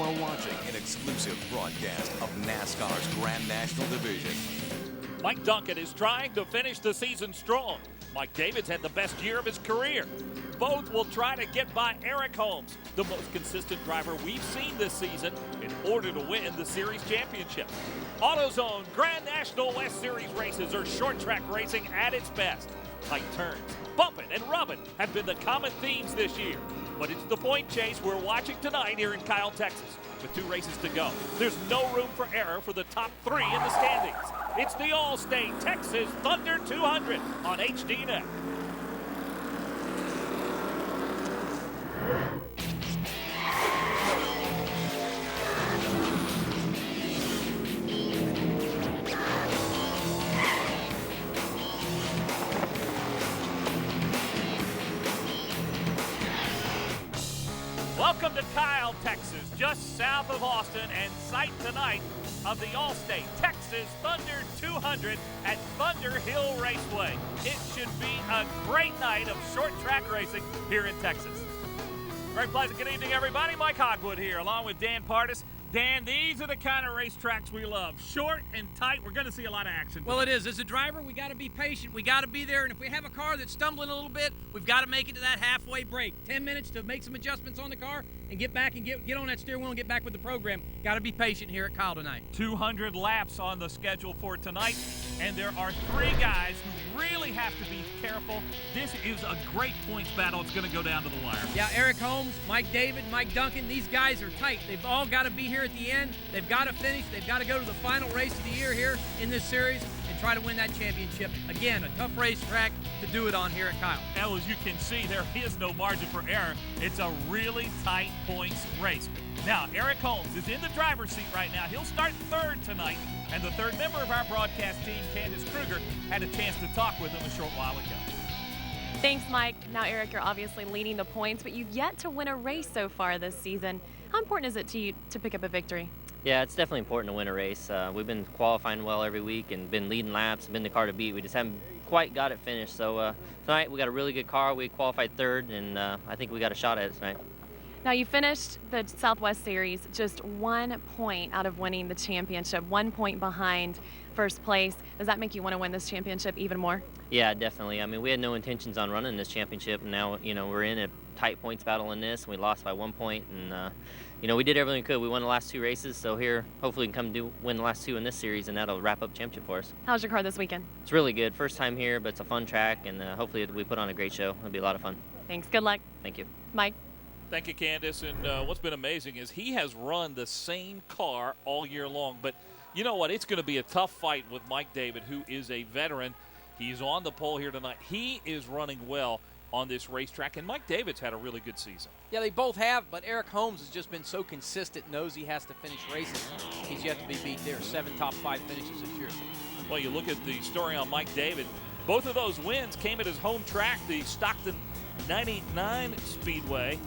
are watching an exclusive broadcast of NASCAR's Grand National Division. Mike Duncan is trying to finish the season strong. Mike David's had the best year of his career. Both will try to get by Eric Holmes, the most consistent driver we've seen this season, in order to win the series championship. Autozone Grand National West Series races are short track racing at its best. Tight turns, bumping and rubbing have been the common themes this year. But it's the point chase we're watching tonight here in Kyle, Texas. With 2 races to go, there's no room for error for the top 3 in the standings. It's the Allstate Texas Thunder 200 on HDNet. Welcome to Kyle, Texas, just south of Austin, and site tonight of the Allstate Texas Thunder 200 at Thunder Hill Raceway. It should be a great night of short track racing here in Texas. Very pleasant good evening, everybody. Mike Hogwood here, along with Dan Pardis. Dan, these are the kind of racetracks we love. Short and tight. We're going to see a lot of action tonight. Well, it is. As a driver, we got to be patient. We got to be there. And if we have a car that's stumbling a little bit, we've got to make it to that halfway break. 10 minutes to make some adjustments on the car and get back and get on that steering wheel and get back with the program. Got to be patient here at Kyle tonight. 200 laps on the schedule for tonight. And there are 3 guys who really have to be careful. This is a great points battle. It's going to go down to the wire. Yeah, Eric Holmes, Mike David, Mike Duncan, these guys are tight. They've all got to be here at the end. They've got to finish. They've got to go to the final race of the year here in this series and try to win that championship. Again, a tough racetrack to do it on here at Kyle. Now, as you can see, there is no margin for error. It's a really tight points race. Now, Eric Holmes is in the driver's seat right now. He'll start 3rd tonight. And the 3rd member of our broadcast team, Candace Kruger, had a chance to talk with him a short while ago. Thanks, Mike. Now, Eric, you're obviously leading the points, but you've yet to win a race so far this season. How important is it to you to pick up a victory? Yeah, it's definitely important to win a race. We've been qualifying well every week and been leading laps, been the car to beat. We just haven't quite got it finished. So tonight we got a really good car. We qualified 3rd, and I think we got a shot at it tonight. Now, you finished the Southwest Series just 1 point out of winning the championship, 1 point behind first place. Does that make you want to win this championship even more? Yeah, definitely. I mean, we had no intentions on running this championship, and now, we're in a tight points battle in this, and we lost by 1 point, and, we did everything we could. We won the last 2 races, so here, hopefully we can win the last 2 in this series, and that'll wrap up the championship for us. How's your car this weekend? It's really good. First time here, but it's a fun track, and hopefully we put on a great show. It'll be a lot of fun. Thanks. Good luck. Thank you. Mike? Thank you, Candace. And what's been amazing is he has run the same car all year long. But you know what? It's going to be a tough fight with Mike David, who is a veteran. He's on the pole here tonight. He is running well on this racetrack, and Mike David's had a really good season. Yeah, they both have, but Eric Holmes has just been so consistent, knows he has to finish races. He's yet to be beat there. 7 top 5 finishes this year. Well, you look at the story on Mike David. Both of those wins came at his home track, the Stockton 99 Speedway.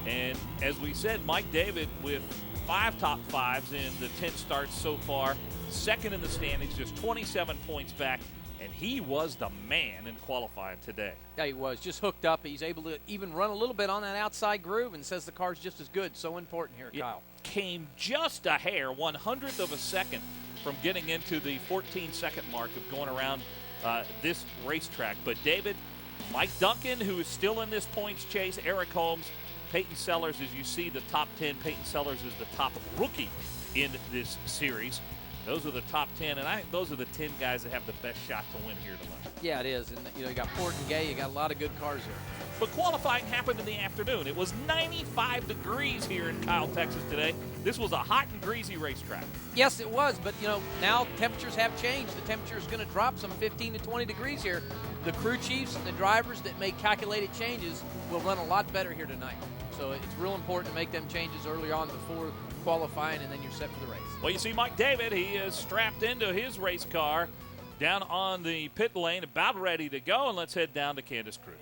And as we said, Mike David with 5 top 5s in the 10 starts so far, 2nd in the standings, just 27 points back, and he was the man in qualifying today. Yeah, he was just hooked up. He's able to even run a little bit on that outside groove and says the car's just as good. So important here at Kyle. Came just a hair, 100th of a second from getting into the 14-second mark of going around this racetrack. But David, Mike Duncan, who is still in this points chase, Eric Holmes, Peyton Sellers, as you see the top 10, Peyton Sellers is the top rookie in this series. Those are the top 10, and I think those are the 10 guys that have the best shot to win here tonight. Yeah, it is. And, you got Ford and Gay. You got a lot of good cars there. But qualifying happened in the afternoon. It was 95 degrees here in Kyle, Texas today. This was a hot and greasy racetrack. Yes, it was. But, now temperatures have changed. The temperature is going to drop some 15 to 20 degrees here. The crew chiefs and the drivers that make calculated changes will run a lot better here tonight. So it's real important to make them changes early on before qualifying, and then you're set for the race. Well, you see Mike David, he is strapped into his race car down on the pit lane, about ready to go, and let's head down to Candace Kruger.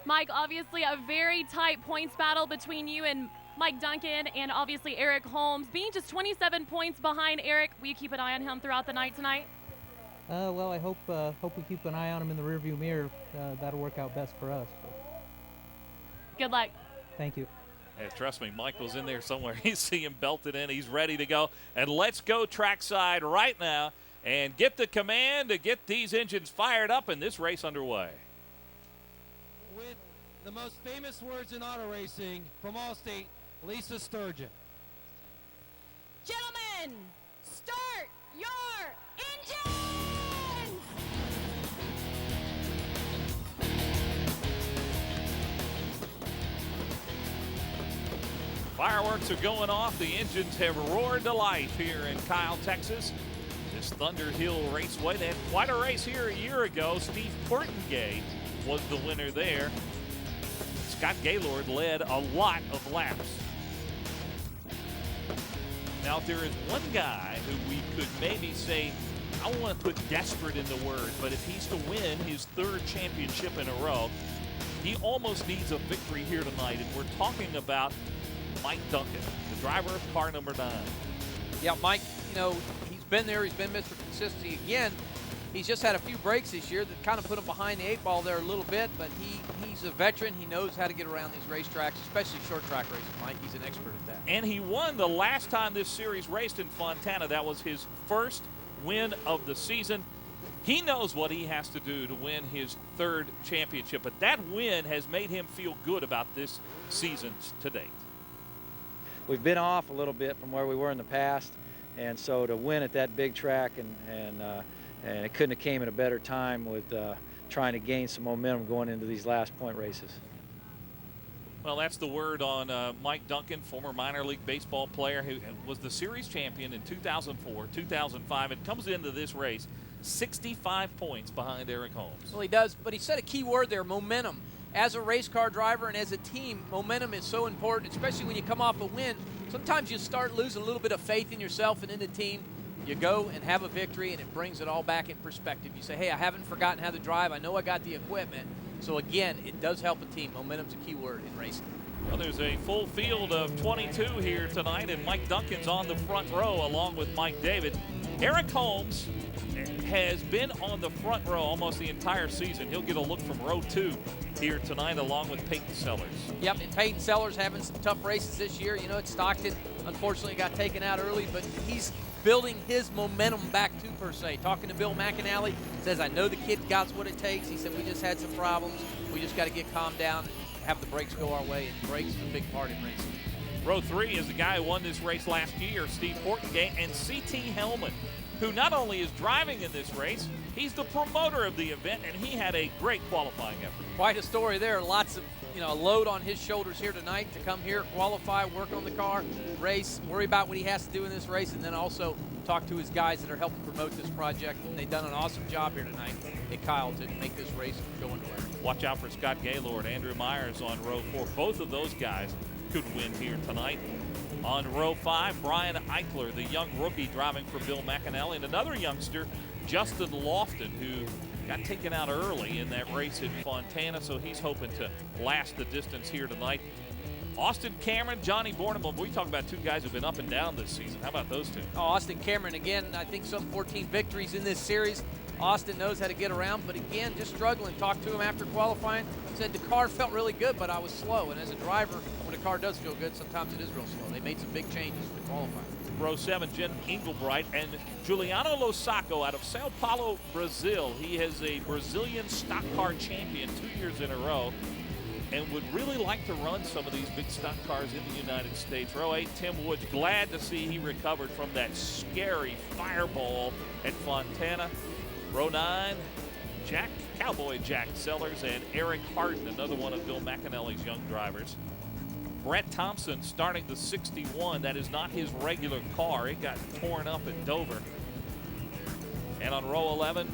Mike, obviously a very tight points battle between you and Mike Duncan and obviously Eric Holmes. Being just 27 points behind Eric, will you keep an eye on him throughout the night tonight? Well, I hope we keep an eye on him in the rearview mirror. That'll work out best for us. Good luck. Thank you. Yeah, trust me, Michael's in there somewhere. You see him belted in. He's ready to go. And let's go trackside right now and get the command to get these engines fired up and this race underway. With the most famous words in auto racing from Allstate, Lisa Sturgeon. Gentlemen, start your engines! Fireworks are going off. The engines have roared to life here in Kyle, Texas. This Thunder Hill Raceway. They had quite a race here a year ago. Steve Portengay was the winner there. Scott Gaylord led a lot of laps. Now, if there is one guy who we could maybe say, I don't want to put desperate in the word, but if he's to win his third championship in a row, he almost needs a victory here tonight. And we're talking about Mike Duncan, the driver of car number 9. Yeah, Mike, you know, he's been there. He's been Mr. Consistency again. He's just had a few breaks this year that kind of put him behind the 8 ball there a little bit, but he's a veteran. He knows how to get around these racetracks, especially short track racing, Mike. He's an expert at that. And he won the last time this series raced in Fontana. That was his first win of the season. He knows what he has to do to win his third championship, but that win has made him feel good about this season to date. We've been off a little bit from where we were in the past, and so to win at that big track and it couldn't have came at a better time with trying to gain some momentum going into these last point races. Well, that's the word on Mike Duncan, former minor league baseball player who was the series champion in 2004, 2005, and comes into this race 65 points behind Eric Holmes. Well, he does, but he said a key word there, momentum. As a race car driver and as a team, momentum is so important, especially when you come off a win. Sometimes you start losing a little bit of faith in yourself and in the team. You go and have a victory, and it brings it all back in perspective. You say, hey, I haven't forgotten how to drive. I know I got the equipment. So, again, it does help a team. Momentum's a key word in racing. Well, there's a full field of 22 here tonight, and Mike Duncan's on the front row along with Mike David. Eric Holmes has been on the front row almost the entire season. He'll get a look from row 2 here tonight along with Peyton Sellers. Yep, and Peyton Sellers having some tough races this year. You know, it's Stockton unfortunately got taken out early, but he's building his momentum back too, per se. Talking to Bill McAnally, says, I know the kid got what it takes. He said, we just had some problems. We just got to get calmed down and have the brakes go our way, and brakes is a big part in racing. Row 3 is the guy who won this race last year, Steve Portengay, and C.T. Hellman, who not only is driving in this race, he's the promoter of the event, and he had a great qualifying effort. Quite a story there. Lots of, a load on his shoulders here tonight to come here, qualify, work on the car, race, worry about what he has to do in this race, and then also talk to his guys that are helping promote this project. And they've done an awesome job here tonight at Kyle to make this race go anywhere. Watch out for Scott Gaylord, Andrew Myers on row 4. Both of those guys could win here tonight. On row 5, Brian Eichler, the young rookie driving for Bill McAnally, and another youngster, Justin Lofton, who got taken out early in that race in Fontana, so he's hoping to last the distance here tonight. Austin Cameron, Johnny Borneman. We talk about two guys who've been up and down this season. How about those two? Oh, Austin Cameron, again, I think some 14 victories in this series. Austin knows how to get around, but again, just struggling. Talked to him after qualifying. Said the car felt really good, but I was slow. And as a driver, when a car does feel good, sometimes it is real slow. They made some big changes to qualify. Row 7, Jen Engelbright and Juliano Losaco out of Sao Paulo, Brazil. He is a Brazilian stock car champion 2 years in a row and would really like to run some of these big stock cars in the United States. Row 8, Tim Woods, glad to see he recovered from that scary fireball at Fontana. Row 9, Cowboy Jack Sellers and Eric Harden, another one of Bill McAnally's young drivers. Brett Thompson starting the 61. That is not his regular car. It got torn up at Dover. And on row 11,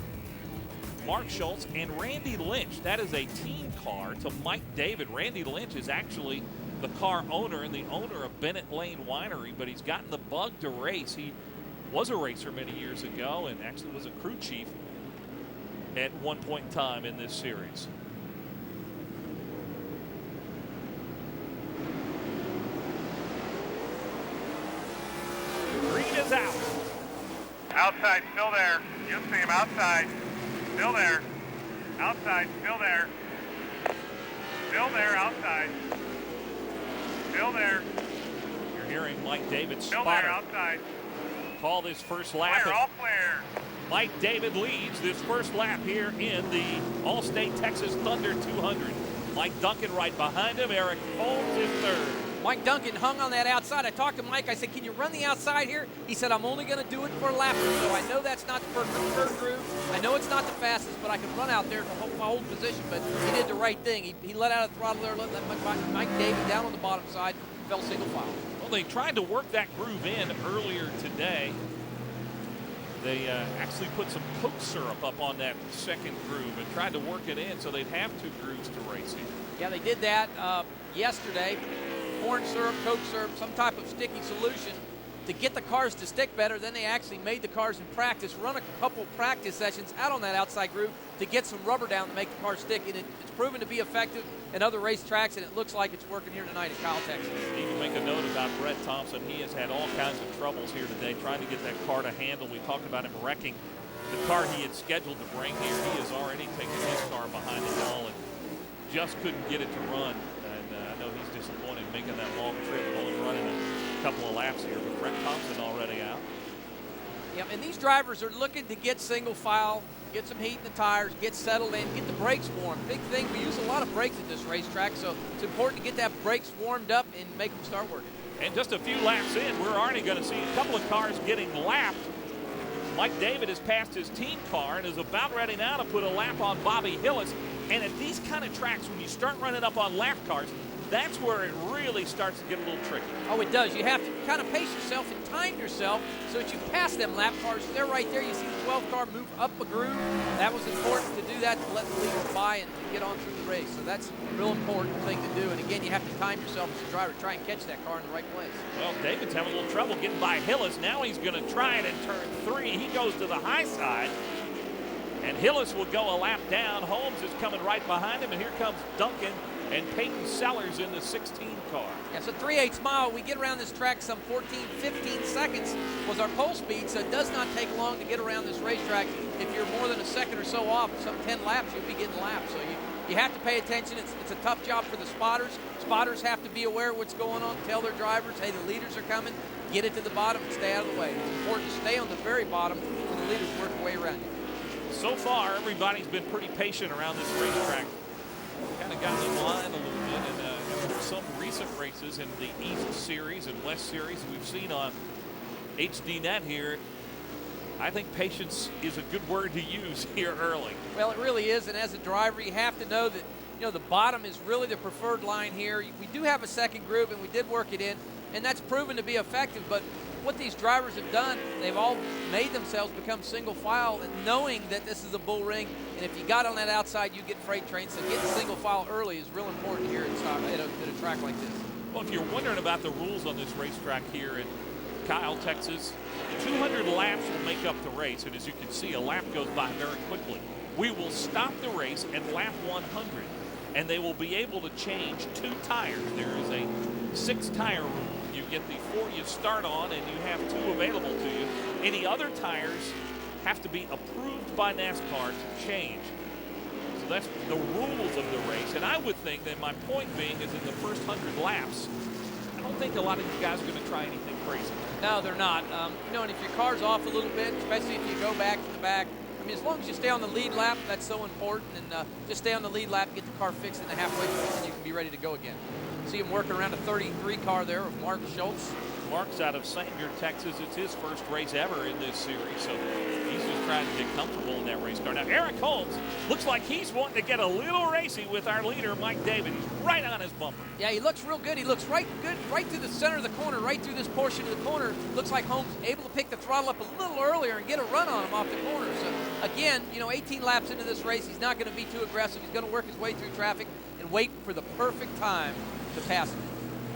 Mark Schultz and Randy Lynch. That is a team car to Mike David. Randy Lynch is actually the car owner and the owner of Bennett Lane Winery, but he's gotten the bug to race. He was a racer many years ago and actually was a crew chief at one point in time in this series. Green is out. Outside, still there. You'll see him outside. Still there. Outside, still there. Still there, outside. Still there. You're hearing Mike David Still spotter there, outside. call this first lap. Clear, all clear. Mike David leads this first lap here in the Allstate Texas Thunder 200. Mike Duncan right behind him. Eric Holmes is third. Mike Duncan hung on that outside. I talked to Mike. I said, can you run the outside here? He said, I'm only going to do it for a lap or so. I know that's not the preferred groove. I know it's not the fastest, but I can run out there to hold position. But he did the right thing. He let out a throttle there, let Mike David down on the bottom side, fell single file. Well, they tried to work that groove in earlier today. They actually put some Coke syrup up on that second groove and tried to work it in so they'd have two grooves to race in. Yeah, they did that yesterday. Corn syrup, Coke syrup, some type of sticky solution to get the cars to stick better. Then they actually made the cars in practice, run a couple practice sessions out on that outside groove to get some rubber down to make the car stick. And it's proven to be effective in other racetracks, and it looks like it's working here tonight at Kyle, Texas. Need to make a note about Brett Thompson. He has had all kinds of troubles here today trying to get that car to handle. We talked about him wrecking the car he had scheduled to bring here. He has already taken his car behind the wall and just couldn't get it to run. I know he's disappointed making that long trip, only running a couple of laps here, but Brett Thompson already out. Yep, and these drivers are looking to get single file, get some heat in the tires, get settled in, get the brakes warm. Big thing, we use a lot of brakes at this racetrack, so it's important to get that brakes warmed up and make them start working. And just a few laps in, we're already going to see a couple of cars getting lapped. Mike David has passed his team car and is about ready now to put a lap on Bobby Hillis. And at these kind of tracks, when you start running up on lap cars, that's where it really starts to get a little tricky. Oh, it does. You have to kind of pace yourself and time yourself so that you pass them lap cars. They're right there. You see the 12 car move up a groove. That was important to do that, to let the leaders by and get on through the race. So that's a real important thing to do. And again, you have to time yourself as a driver to try and catch that car in the right place. Well, David's having a little trouble getting by Hillis. Now he's going to try it in turn 3. He goes to the high side. And Hillis will go a lap down. Holmes is coming right behind him. And here comes Duncan and Peyton Sellers in the 16 car. Yeah, so 3/8 mile, we get around this track some 14, 15 seconds was our pole speed, so it does not take long to get around this racetrack. If you're more than a second or so off, some 10 laps, you'll be getting lapped. So you have to pay attention. It's a tough job for the spotters. Spotters have to be aware of what's going on, tell their drivers, hey, the leaders are coming, get it to the bottom and stay out of the way. It's important to stay on the very bottom when the leaders work their way around you. So far, everybody's been pretty patient around this racetrack. Kind of gotten in line a little bit, and after some recent races in the East Series and West Series we've seen on HDNet here, I think patience is a good word to use here early. Well, it really is, and as a driver, you have to know that the bottom is really the preferred line here. We do have a second groove, and we did work it in, and that's proven to be effective, but what these drivers have done, they've all made themselves become single file, and knowing that this is a bull ring, and if you got on that outside, you get freight trains. So getting single file early is real important here at a track like this. Well, if you're wondering about the rules on this racetrack here in Kyle, Texas, 200 laps will make up the race, and as you can see, a lap goes by very quickly. We will stop the race at lap 100, and they will be able to change 2 tires. There is a 6-tire rule. You get the 4 you start on, and you have 2 available to you. Any other tires have to be approved by NASCAR to change. So that's the rules of the race. And I would think that my point being is in the first 100 laps, I don't think a lot of you guys are going to try anything crazy. No, they're not. And if your car's off a little bit, especially if you go back to the back, as long as you stay on the lead lap, that's so important. And just stay on the lead lap, get the car fixed in the halfway point, and you can be ready to go again. See him working around a 33 car there with Mark Schultz. Mark's out of St. George, Texas. It's his first race ever in this series, so he's just trying to get comfortable in that race car. Now, Eric Holmes looks like he's wanting to get a little racy with our leader, Mike David. He's right on his bumper. Yeah, he looks real good. He looks right through the center of the corner, right through this portion of the corner. Looks like Holmes able to pick the throttle up a little earlier and get a run on him off the corner. So, again, 18 laps into this race, he's not going to be too aggressive. He's going to work his way through traffic and wait for the perfect time to pass him.